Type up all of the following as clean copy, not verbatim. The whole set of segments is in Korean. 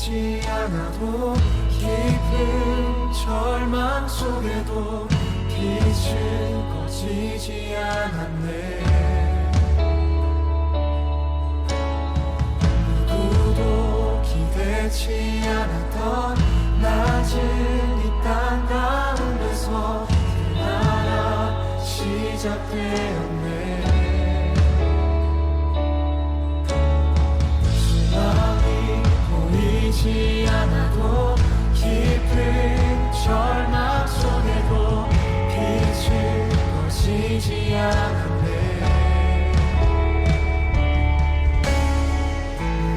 기대지 않아도 깊은 절망 속에도 빛은 꺼지지 않았네. 누구도 기대지 않았던 낮은 이 땅 가운데서 그 나라 시작되었네. 소망이 보이지 않아도 깊은 절망 속에도 빛은 꺼지지 않았네.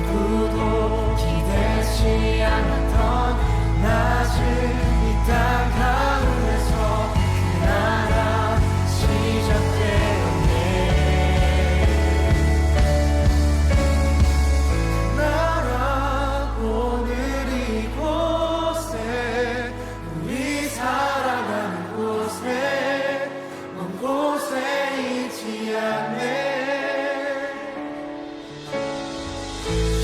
누구도 기대지 않았던 낮은 이 땅 가운데서 그 나라 시작되었네. 나라 오늘 이곳에 우리 살아가는 곳에 먼 곳에 있지 않네.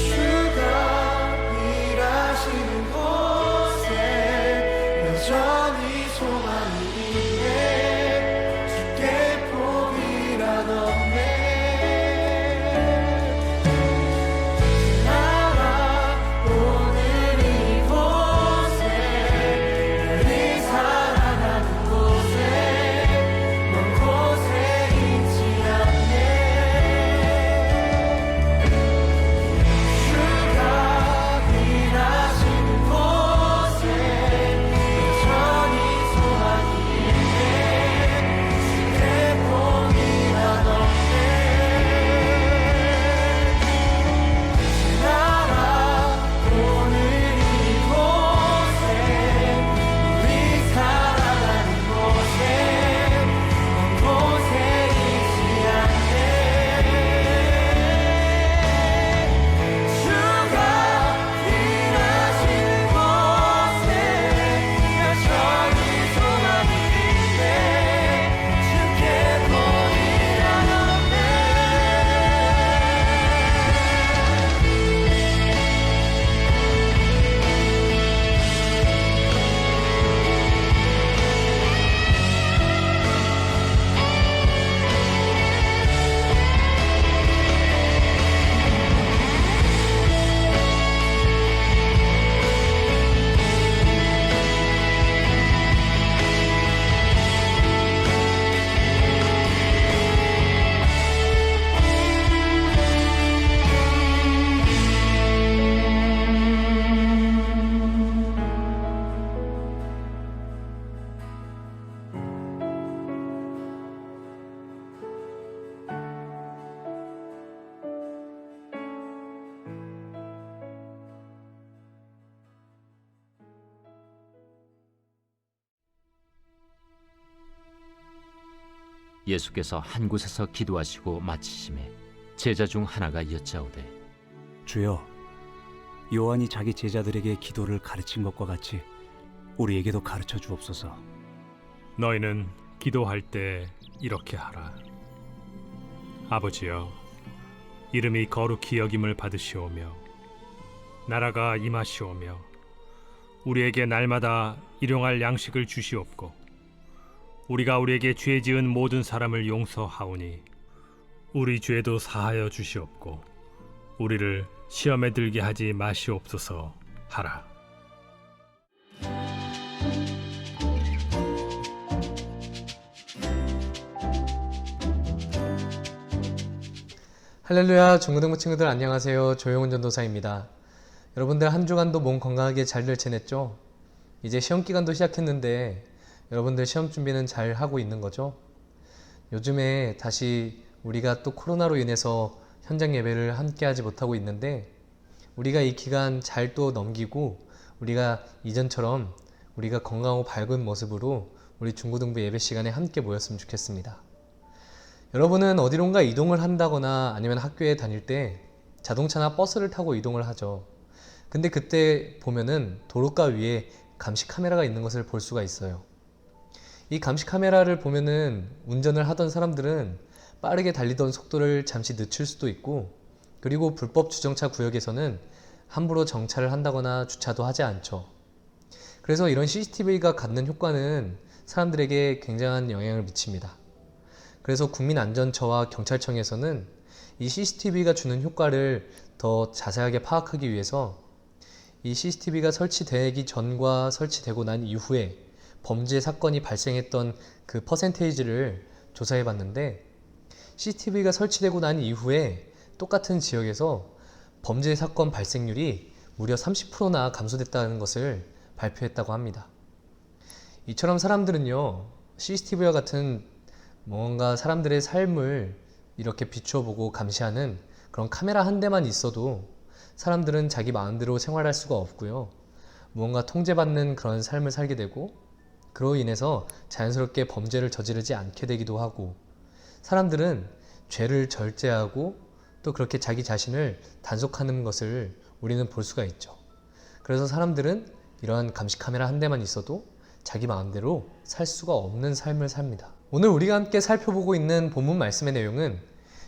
주가 일하시는 곳에 여전히 소망이 있네. 주께 포기란 없네. 나라 오늘 이곳에 우리 살아가는 곳에 먼 곳에 있지 않네. 주가 일하시는 곳에 여전히 소망이 있네. 주께 포기란 없네. 나라 오늘 이곳에 우리 살아가는 곳에 먼 곳에 있지 않네. 주가 일하시는 곳에 여전히 소망이 있네. 주께 포기란 없네. 예수께서 한 곳에서 기도하시고 마치심에 제자 중 하나가 여짜오되 주여, 요한이 자기 제자들에게 기도를 가르친 것과 같이 우리에게도 가르쳐 주옵소서. 너희는 기도할 때 이렇게 하라. 아버지여, 이름이 거룩히 여김을 받으시오며 나라가 임하시오며 우리에게 날마다 일용할 양식을 주시옵고 우리가 우리에게 죄 지은 모든 사람을 용서하오니 우리 죄도 사하여 주시옵고 우리를 시험에 들게 하지 마시옵소서 하라. 할렐루야, 중고등부 친구들 안녕하세요. 조용훈 전도사입니다. 여러분들 한 주간도 몸 건강하게 잘들 지냈죠? 이제 시험 기간도 시작했는데 여러분들 시험 준비는 잘 하고 있는 거죠? 요즘에 다시 우리가 또 코로나로 인해서 현장 예배를 함께 하지 못하고 있는데 우리가 이 기간 잘 또 넘기고 우리가 이전처럼 우리가 건강하고 밝은 모습으로 우리 중고등부 예배 시간에 함께 모였으면 좋겠습니다. 여러분은 어디론가 이동을 한다거나 아니면 학교에 다닐 때 자동차나 버스를 타고 이동을 하죠. 근데 그때 보면은 도로가 위에 감시 카메라가 있는 것을 볼 수가 있어요. 이 감시 카메라를 보면은 운전을 하던 사람들은 빠르게 달리던 속도를 잠시 늦출 수도 있고, 그리고 불법 주정차 구역에서는 함부로 정차를 한다거나 주차도 하지 않죠. 그래서 이런 CCTV가 갖는 효과는 사람들에게 굉장한 영향을 미칩니다. 그래서 국민안전처와 경찰청에서는 이 CCTV가 주는 효과를 더 자세하게 파악하기 위해서 이 CCTV가 설치되기 전과 설치되고 난 이후에 범죄 사건이 발생했던 그 퍼센테이지를 조사해 봤는데, CCTV가 설치되고 난 이후에 똑같은 지역에서 범죄 사건 발생률이 무려 30%나 감소됐다는 것을 발표했다고 합니다. 이처럼 사람들은요, CCTV와 같은 뭔가 사람들의 삶을 이렇게 비추어보고 감시하는 그런 카메라 한 대만 있어도 사람들은 자기 마음대로 생활할 수가 없고요. 무언가 통제받는 그런 삶을 살게 되고, 그로 인해서 자연스럽게 범죄를 저지르지 않게 되기도 하고, 사람들은 죄를 절제하고 또 그렇게 자기 자신을 단속하는 것을 우리는 볼 수가 있죠. 그래서 사람들은 이러한 감시 카메라 한 대만 있어도 자기 마음대로 살 수가 없는 삶을 삽니다. 오늘 우리가 함께 살펴보고 있는 본문 말씀의 내용은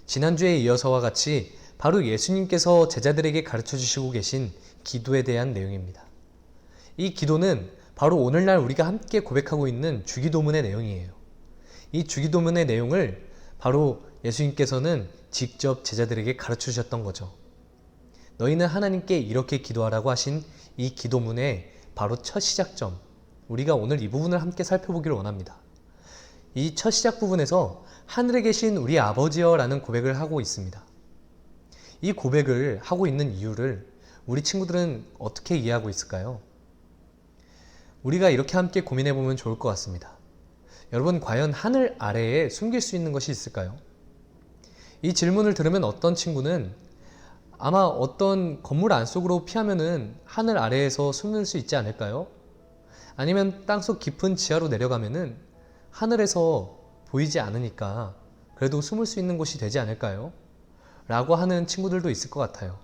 지난주에 이어서와 같이 바로 예수님께서 제자들에게 가르쳐 주시고 계신 기도에 대한 내용입니다. 이 기도는 바로 오늘날 우리가 함께 고백하고 있는 주기도문의 내용이에요. 이 주기도문의 내용을 바로 예수님께서는 직접 제자들에게 가르쳐 주셨던 거죠. 너희는 하나님께 이렇게 기도하라고 하신 이 기도문의 바로 첫 시작점, 우리가 오늘 이 부분을 함께 살펴보기를 원합니다. 이 첫 시작 부분에서 하늘에 계신 우리 아버지여 라는 고백을 하고 있습니다. 이 고백을 하고 있는 이유를 우리 친구들은 어떻게 이해하고 있을까요? 우리가 이렇게 함께 고민해 보면 좋을 것 같습니다. 여러분, 과연 하늘 아래에 숨길 수 있는 것이 있을까요? 이 질문을 들으면 어떤 친구는 아마 어떤 건물 안쪽으로 피하면은 하늘 아래에서 숨을 수 있지 않을까요? 아니면 땅속 깊은 지하로 내려가면은 하늘에서 보이지 않으니까 그래도 숨을 수 있는 곳이 되지 않을까요? 라고 하는 친구들도 있을 것 같아요.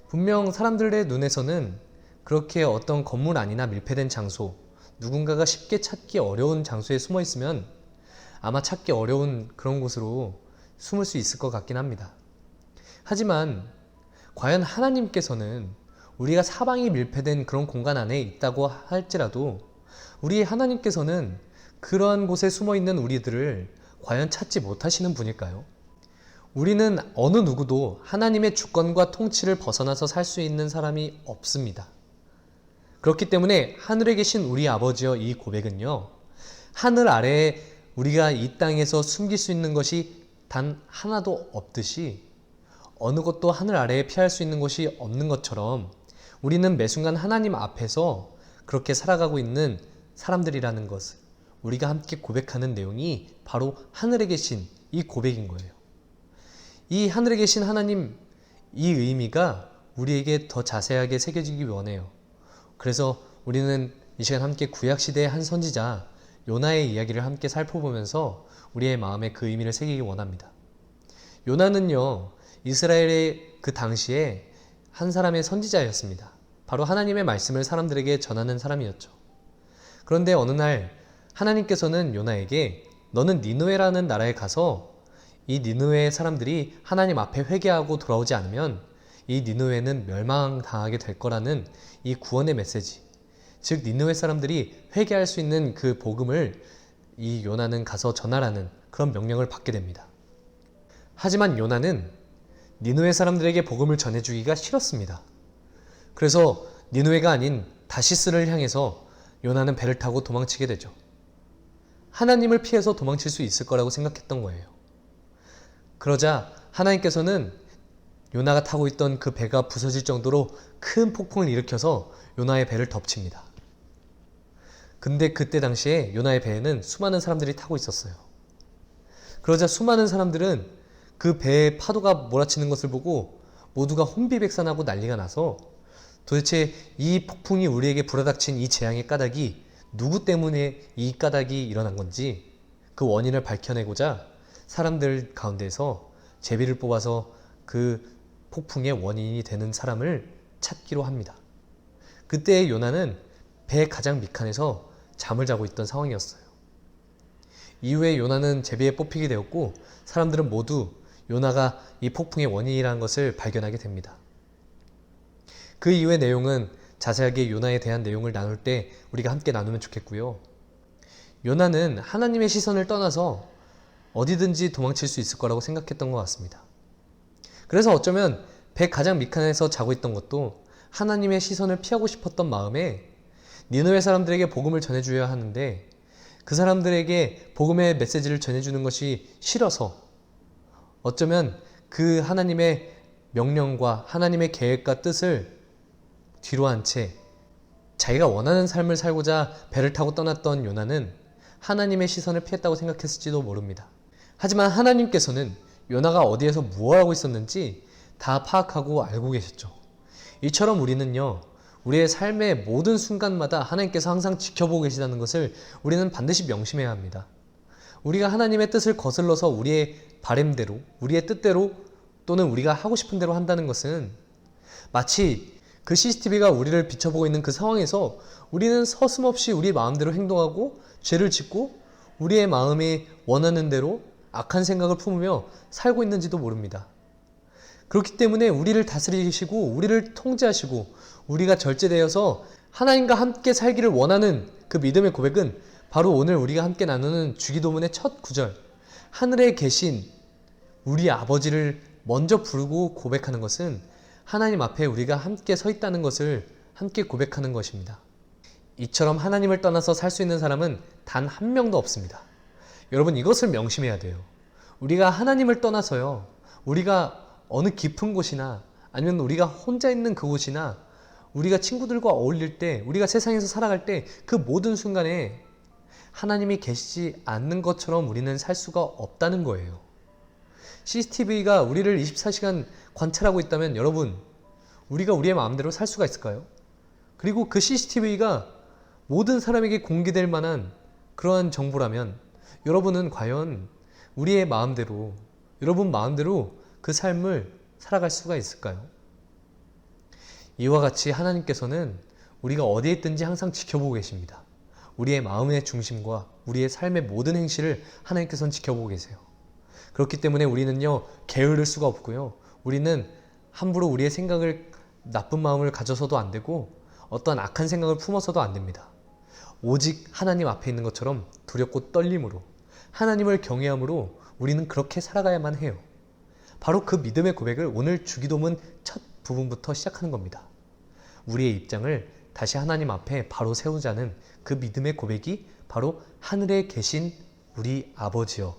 분명 사람들의 눈에서는 그렇게 어떤 건물 안이나 밀폐된 장소, 누군가가 쉽게 찾기 어려운 장소에 숨어 있으면 아마 찾기 어려운 그런 곳으로 숨을 수 있을 것 같긴 합니다. 하지만 과연 하나님께서는 우리가 사방이 밀폐된 그런 공간 안에 있다고 할지라도 우리 하나님께서는 그러한 곳에 숨어 있는 우리들을 과연 찾지 못하시는 분일까요? 우리는 어느 누구도 하나님의 주권과 통치를 벗어나서 살 수 있는 사람이 없습니다. 그렇기 때문에 하늘에 계신 우리 아버지여, 이 고백은요, 하늘 아래에 우리가 이 땅에서 숨길 수 있는 것이 단 하나도 없듯이 어느 것도 하늘 아래에 피할 수 있는 곳이 없는 것처럼 우리는 매 순간 하나님 앞에서 그렇게 살아가고 있는 사람들이라는 것을 우리가 함께 고백하는 내용이 바로 하늘에 계신 이 고백인 거예요. 이 하늘에 계신 하나님, 이 의미가 우리에게 더 자세하게 새겨지기 원해요. 그래서 우리는 이 시간 함께 구약시대의 한 선지자 요나의 이야기를 함께 살펴보면서 우리의 마음에 그 의미를 새기기 원합니다. 요나는요, 이스라엘의 그 당시에 한 사람의 선지자였습니다. 바로 하나님의 말씀을 사람들에게 전하는 사람이었죠. 그런데 어느 날 하나님께서는 요나에게 너는 니느웨라는 나라에 가서 이 니느웨 사람들이 하나님 앞에 회개하고 돌아오지 않으면 이 니느웨는 멸망당하게 될 거라는 이 구원의 메시지, 즉 니느웨 사람들이 회개할 수 있는 그 복음을 이 요나는 가서 전하라는 그런 명령을 받게 됩니다. 하지만 요나는 니느웨 사람들에게 복음을 전해주기가 싫었습니다. 그래서 니느웨가 아닌 다시스를 향해서 요나는 배를 타고 도망치게 되죠. 하나님을 피해서 도망칠 수 있을 거라고 생각했던 거예요. 그러자 하나님께서는 요나가 타고 있던 그 배가 부서질 정도로 큰 폭풍을 일으켜서 요나의 배를 덮칩니다. 근데 그때 당시에 요나의 배에는 수많은 사람들이 타고 있었어요. 그러자 수많은 사람들은 그 배에 파도가 몰아치는 것을 보고 모두가 혼비백산하고 난리가 나서 도대체 이 폭풍이 우리에게 불어닥친 이 재앙의 까닭이 누구 때문에 이 까닭이 일어난 건지 그 원인을 밝혀내고자 사람들 가운데서 제비를 뽑아서 그 폭풍의 원인이 되는 사람을 찾기로 합니다. 그때 요나는 배 가장 밑칸에서 잠을 자고 있던 상황이었어요. 이후에 요나는 제비에 뽑히게 되었고 사람들은 모두 요나가 이 폭풍의 원인이라는 것을 발견하게 됩니다. 그 이후의 내용은 자세하게 요나에 대한 내용을 나눌 때 우리가 함께 나누면 좋겠고요. 요나는 하나님의 시선을 떠나서 어디든지 도망칠 수 있을 거라고 생각했던 것 같습니다. 그래서 어쩌면 배 가장 밑칸에서 자고 있던 것도 하나님의 시선을 피하고 싶었던 마음에 니느웨 사람들에게 복음을 전해줘야 하는데 그 사람들에게 복음의 메시지를 전해주는 것이 싫어서 어쩌면 그 하나님의 명령과 하나님의 계획과 뜻을 뒤로 한 채 자기가 원하는 삶을 살고자 배를 타고 떠났던 요나는 하나님의 시선을 피했다고 생각했을지도 모릅니다. 하지만 하나님께서는 요나가 어디에서 무엇을 하고 있었는지 다 파악하고 알고 계셨죠. 이처럼 우리는요, 우리의 삶의 모든 순간마다 하나님께서 항상 지켜보고 계시다는 것을 우리는 반드시 명심해야 합니다. 우리가 하나님의 뜻을 거슬러서 우리의 바램대로, 우리의 뜻대로 또는 우리가 하고 싶은 대로 한다는 것은 마치 그 CCTV가 우리를 비춰보고 있는 그 상황에서 우리는 서슴없이 우리 마음대로 행동하고 죄를 짓고 우리의 마음이 원하는 대로 악한 생각을 품으며 살고 있는지도 모릅니다. 그렇기 때문에 우리를 다스리시고 우리를 통제하시고 우리가 절제되어서 하나님과 함께 살기를 원하는 그 믿음의 고백은 바로 오늘 우리가 함께 나누는 주기도문의 첫 구절, 하늘에 계신 우리 아버지를 먼저 부르고 고백하는 것은 하나님 앞에 우리가 함께 서 있다는 것을 함께 고백하는 것입니다. 이처럼 하나님을 떠나서 살 수 있는 사람은 단 한 명도 없습니다. 여러분, 이것을 명심해야 돼요. 우리가 하나님을 떠나서요, 우리가 어느 깊은 곳이나 아니면 우리가 혼자 있는 그곳이나 우리가 친구들과 어울릴 때, 우리가 세상에서 살아갈 때 그 모든 순간에 하나님이 계시지 않는 것처럼 우리는 살 수가 없다는 거예요. CCTV가 우리를 24시간 관찰하고 있다면 여러분, 우리가 우리의 마음대로 살 수가 있을까요? 그리고 그 CCTV가 모든 사람에게 공개될 만한 그러한 정보라면 여러분은 과연 우리의 마음대로, 여러분 마음대로 그 삶을 살아갈 수가 있을까요? 이와 같이 하나님께서는 우리가 어디에 있든지 항상 지켜보고 계십니다. 우리의 마음의 중심과 우리의 삶의 모든 행실을 하나님께서는 지켜보고 계세요. 그렇기 때문에 우리는요, 게으를 수가 없고요. 우리는 함부로 우리의 생각을, 나쁜 마음을 가져서도 안 되고 어떠한 악한 생각을 품어서도 안 됩니다. 오직 하나님 앞에 있는 것처럼 두렵고 떨림으로, 하나님을 경외함으로 우리는 그렇게 살아가야만 해요. 바로 그 믿음의 고백을 오늘 주기도문 첫 부분부터 시작하는 겁니다. 우리의 입장을 다시 하나님 앞에 바로 세우자는 그 믿음의 고백이 바로 하늘에 계신 우리 아버지여,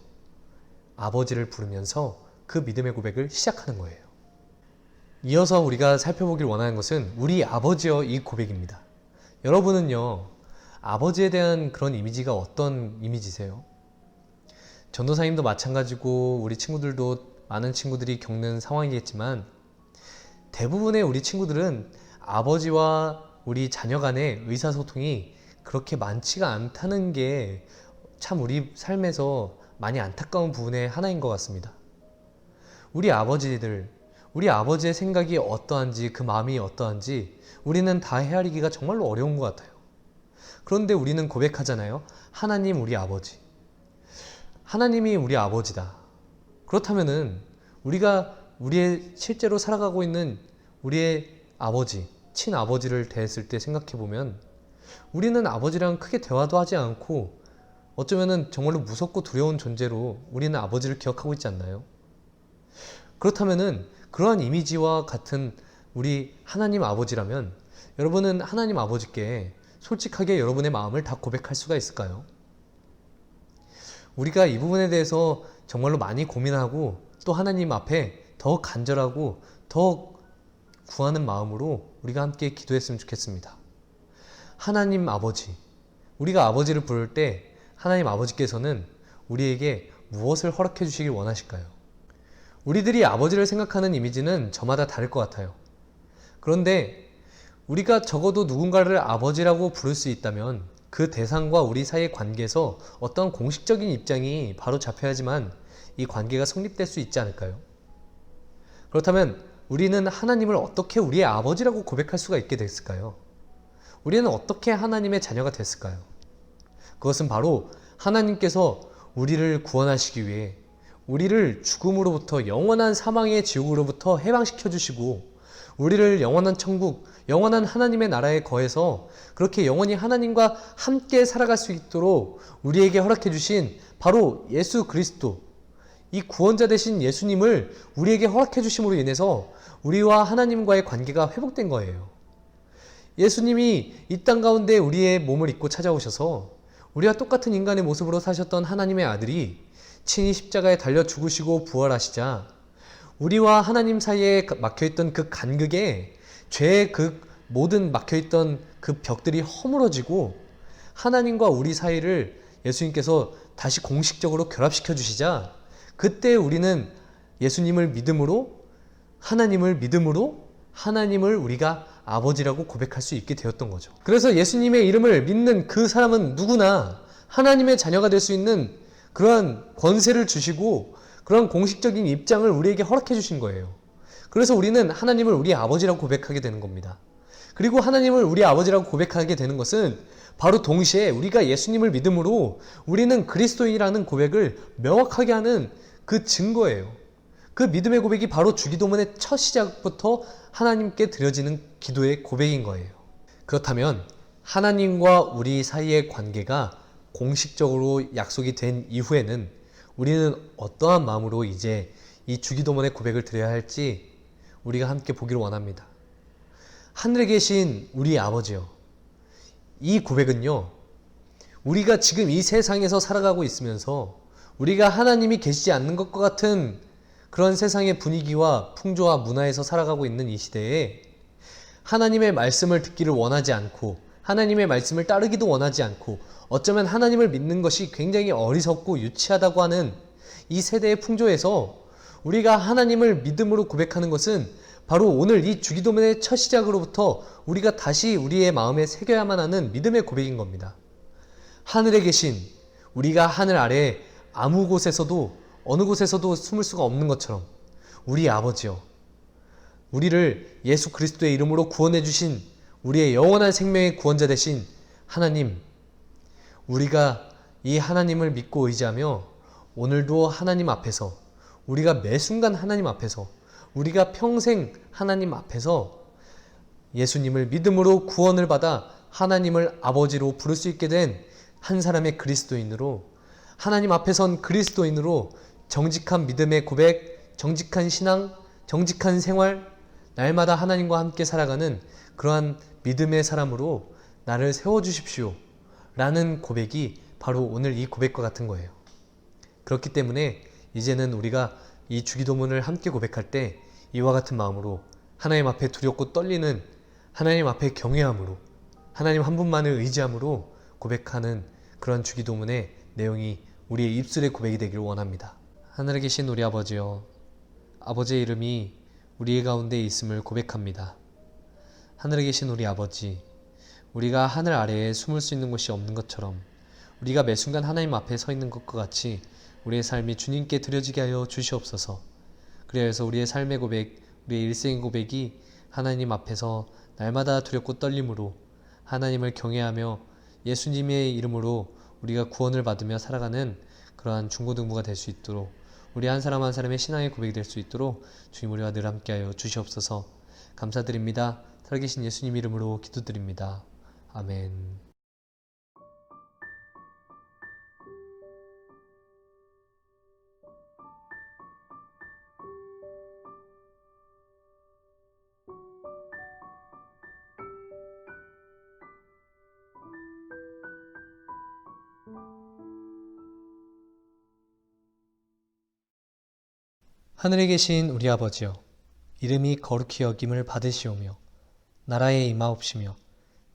아버지를 부르면서 그 믿음의 고백을 시작하는 거예요. 이어서 우리가 살펴보길 원하는 것은 우리 아버지여 이 고백입니다. 여러분은요, 아버지에 대한 그런 이미지가 어떤 이미지세요? 전도사님도 마찬가지고 우리 친구들도 많은 친구들이 겪는 상황이겠지만 대부분의 우리 친구들은 아버지와 우리 자녀 간의 의사소통이 그렇게 많지가 않다는 게 참 우리 삶에서 많이 안타까운 부분의 하나인 것 같습니다. 우리 아버지들, 우리 아버지의 생각이 어떠한지, 그 마음이 어떠한지 우리는 다 헤아리기가 정말로 어려운 것 같아요. 그런데 우리는 고백하잖아요. 하나님 우리 아버지. 하나님이 우리 아버지다. 그렇다면은 우리가 우리의 실제로 살아가고 있는 우리의 아버지, 친아버지를 대했을 때 생각해보면 우리는 아버지랑 크게 대화도 하지 않고 어쩌면은 정말로 무섭고 두려운 존재로 우리는 아버지를 기억하고 있지 않나요? 그렇다면은 그러한 이미지와 같은 우리 하나님 아버지라면 여러분은 하나님 아버지께 솔직하게 여러분의 마음을 다 고백할 수가 있을까요? 우리가 이 부분에 대해서 정말로 많이 고민하고 또 하나님 앞에 더 간절하고 더 구하는 마음으로 우리가 함께 기도했으면 좋겠습니다. 하나님 아버지, 우리가 아버지를 부를 때 하나님 아버지께서는 우리에게 무엇을 허락해 주시길 원하실까요? 우리들이 아버지를 생각하는 이미지는 저마다 다를 것 같아요. 그런데 우리가 적어도 누군가를 아버지라고 부를 수 있다면 그 대상과 우리 사이의 관계에서 어떤 공식적인 입장이 바로 잡혀야지만 이 관계가 성립될 수 있지 않을까요? 그렇다면 우리는 하나님을 어떻게 우리의 아버지라고 고백할 수가 있게 됐을까요? 우리는 어떻게 하나님의 자녀가 됐을까요? 그것은 바로 하나님께서 우리를 구원하시기 위해 우리를 죽음으로부터 영원한 사망의 지옥으로부터 해방시켜 주시고 우리를 영원한 천국, 영원한 하나님의 나라에 거해서 그렇게 영원히 하나님과 함께 살아갈 수 있도록 우리에게 허락해 주신 바로 예수 그리스도, 이 구원자 되신 예수님을 우리에게 허락해 주심으로 인해서 우리와 하나님과의 관계가 회복된 거예요. 예수님이 이 땅 가운데 우리의 몸을 입고 찾아오셔서 우리와 똑같은 인간의 모습으로 사셨던 하나님의 아들이 친히 십자가에 달려 죽으시고 부활하시자 우리와 하나님 사이에 막혀있던 그 간극에 죄의 그 모든 막혀있던 그 벽들이 허물어지고 하나님과 우리 사이를 예수님께서 다시 공식적으로 결합시켜 주시자 그때 우리는 예수님을 믿음으로 하나님을 우리가 아버지라고 고백할 수 있게 되었던 거죠. 그래서 예수님의 이름을 믿는 그 사람은 누구나 하나님의 자녀가 될 수 있는 그러한 권세를 주시고 그런 공식적인 입장을 우리에게 허락해 주신 거예요. 그래서 우리는 하나님을 우리 아버지라고 고백하게 되는 겁니다. 그리고 하나님을 우리 아버지라고 고백하게 되는 것은 바로 동시에 우리가 예수님을 믿음으로 우리는 그리스도인이라는 고백을 명확하게 하는 그 증거예요. 그 믿음의 고백이 바로 주기도문의 첫 시작부터 하나님께 드려지는 기도의 고백인 거예요. 그렇다면 하나님과 우리 사이의 관계가 공식적으로 약속이 된 이후에는 우리는 어떠한 마음으로 이제 이 주기도문의 고백을 드려야 할지 우리가 함께 보기를 원합니다. 하늘에 계신 우리 아버지요. 이 고백은요, 우리가 지금 이 세상에서 살아가고 있으면서 우리가 하나님이 계시지 않는 것과 같은 그런 세상의 분위기와 풍조와 문화에서 살아가고 있는 이 시대에 하나님의 말씀을 듣기를 원하지 않고 하나님의 말씀을 따르기도 원하지 않고 어쩌면 하나님을 믿는 것이 굉장히 어리석고 유치하다고 하는 이 세대의 풍조에서 우리가 하나님을 믿음으로 고백하는 것은 바로 오늘 이 주기도문의 첫 시작으로부터 우리가 다시 우리의 마음에 새겨야만 하는 믿음의 고백인 겁니다. 하늘에 계신 우리가 하늘 아래 아무 곳에서도 어느 곳에서도 숨을 수가 없는 것처럼 우리 아버지여, 우리를 예수 그리스도의 이름으로 구원해 주신 우리의 영원한 생명의 구원자 되신 하나님, 우리가 이 하나님을 믿고 의지하며 오늘도 하나님 앞에서 우리가 매 순간 하나님 앞에서 우리가 평생 하나님 앞에서 예수님을 믿음으로 구원을 받아 하나님을 아버지로 부를 수 있게 된 한 사람의 그리스도인으로 하나님 앞에 선 그리스도인으로 정직한 믿음의 고백, 정직한 신앙, 정직한 생활, 날마다 하나님과 함께 살아가는 그러한 믿음의 사람으로 나를 세워주십시오 라는 고백이 바로 오늘 이 고백과 같은 거예요. 그렇기 때문에 이제는 우리가 이 주기도문을 함께 고백할 때 이와 같은 마음으로 하나님 앞에 두렵고 떨리는 하나님 앞에 경외함으로 하나님 한 분만을 의지함으로 고백하는 그런 주기도문의 내용이 우리의 입술의 고백이 되기를 원합니다. 하늘에 계신 우리 아버지여, 아버지의 이름이 우리의 가운데 있음을 고백합니다. 하늘에 계신 우리 아버지, 우리가 하늘 아래에 숨을 수 있는 곳이 없는 것처럼 우리가 매 순간 하나님 앞에 서 있는 것과 같이 우리의 삶이 주님께 드려지게 하여 주시옵소서. 그리하여서 우리의 삶의 고백, 우리의 일생의 고백이 하나님 앞에서 날마다 두렵고 떨림으로 하나님을 경외하며 예수님의 이름으로 우리가 구원을 받으며 살아가는 그러한 중고등부가 될 수 있도록 우리 한 사람 한 사람의 신앙의 고백이 될 수 있도록 주님 우리와 늘 함께하여 주시옵소서. 감사드립니다. 살아계신 예수님 이름으로 기도드립니다. 아멘. 하늘에 계신 우리 아버지여, 이름이 거룩히 여김을 받으시오며 나라에 임하옵시며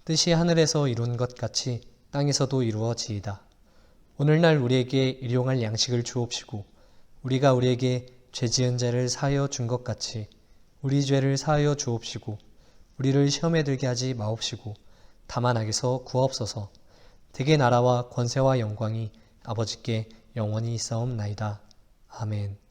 뜻이 하늘에서 이룬 것 같이 땅에서도 이루어지이다. 오늘날 우리에게 일용할 양식을 주옵시고 우리가 우리에게 죄 지은 자를 사하여 준 것 같이 우리 죄를 사하여 주옵시고 우리를 시험에 들게 하지 마옵시고 다만 악에서 구하옵소서. 대개 나라와 권세와 영광이 아버지께 영원히 있사옵나이다. 아멘.